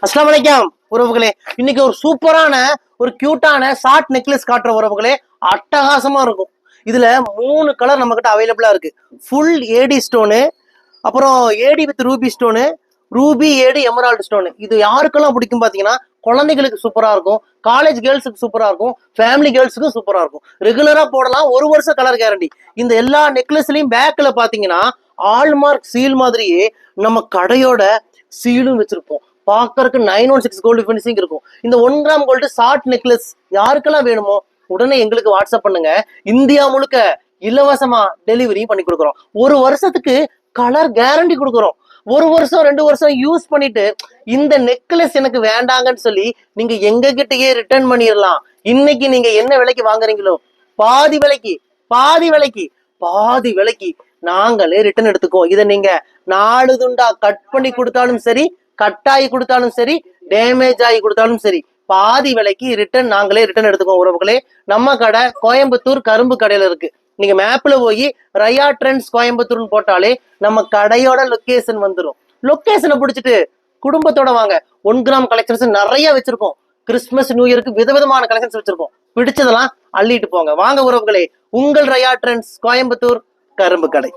அஸ்ஸலாமு அலைக்கும் உறவுகளே. இன்னைக்கு ஒரு சூப்பரான ஒரு கியூட்டான ஷார்ட் நெக்லஸ் காட்டுற உறவுகளே. அட்டகாசமா இருக்கும். இதுல 3 கலர் நம்ம கிட்ட அவைலபிளா இருக்கு. ஃபுல் ஏடி ஸ்டோனு, அப்புறம் AD with ruby stone, ruby AD emerald stone. இது யாருக்கெல்லாம் பிடிக்கும் பாத்தீங்கன்னா, குழந்தைகளுக்கு சூப்பரா இருக்கும், காலேஜ் கேர்ள்ஸுக்கு சூப்பரா இருக்கும், ஃபேமிலி கேர்ள்ஸுக்கும் சூப்பரா இருக்கும். ரெகுலரா போடலாம், 1 வருஷம் கலர் கேரண்டி. இந்த எல்லா நெக்லஸ்லயும் பேக்ல பாத்தீங்கன்னா ஆல்மார்க் சீல் மாதிரியே நம்ம கடையோட சீலும் வச்சிருப்போம். பாக்கறதுக்கு 916 கோல்டு ஃபினிஷிங் இருக்கும். இந்த 1 கிராம் கோல்டு ஷார்ட் நெக்லஸ் யாருக்கெல்லாம் வேணுமோ உடனே எங்களுக்கு வாட்ஸ்அப் பண்ணுங்க. இந்தியா முழுக்க இலவசமா டெலிவரி பண்ணி கொடுக்குறோம். 1 வருஷத்துக்கு கலர் கேரண்டி கொடுக்குறோம். 1 வருஷம் 2 வருஷம் யூஸ் பண்ணிட்டு இந்த நெக்லஸ் எனக்கு வேண்டாங்கன்னு சொல்லி நீங்க எங்க கிட்டயே ரிட்டர்ன் பண்ணிடலாம். இன்னைக்கு நீங்க என்ன விலைக்கு வாங்குறீங்களோ பாதி விலைக்கு பாதி விலைக்கு பாதி விலைக்கு நாங்களே ரிட்டர்ன் எடுத்துக்குவோம். இதை நீங்க 4 துண்டா கட் பண்ணி கொடுத்தாலும் சரி, கட்டாயி கொடுத்தாலும் சரி, டேமேஜ் ஆகி கொடுத்தாலும் சரி, பாதி விலைக்கு ரிட்டர்ன் நாங்களே ரிட்டர்ன் எடுத்துக்கோம் உறவுகளே. நம்ம கடை கோயம்புத்தூர் கரும்பு கடையில இருக்கு. நீங்க மேப்ல போய் ரயா ட்ரெண்ட்ஸ் கோயம்புத்தூர்னு போட்டாலே நம்ம கடையோட லொகேஷன் வந்துடும். லொகேஷனை பிடிச்சிட்டு குடும்பத்தோட வாங்க. 1 கிராம் கலெக்ஷன்ஸ் நிறைய வச்சிருக்கோம். கிறிஸ்துமஸ் நியூ இயருக்கு விதவிதமான கலெக்ஷன்ஸ் வச்சிருக்கோம். பிடிச்சதெல்லாம் அள்ளிட்டு போங்க. வாங்க உறவுகளே, உங்கள் ரயா ட்ரெண்ட்ஸ் கோயம்புத்தூர் கரும்பு கடை.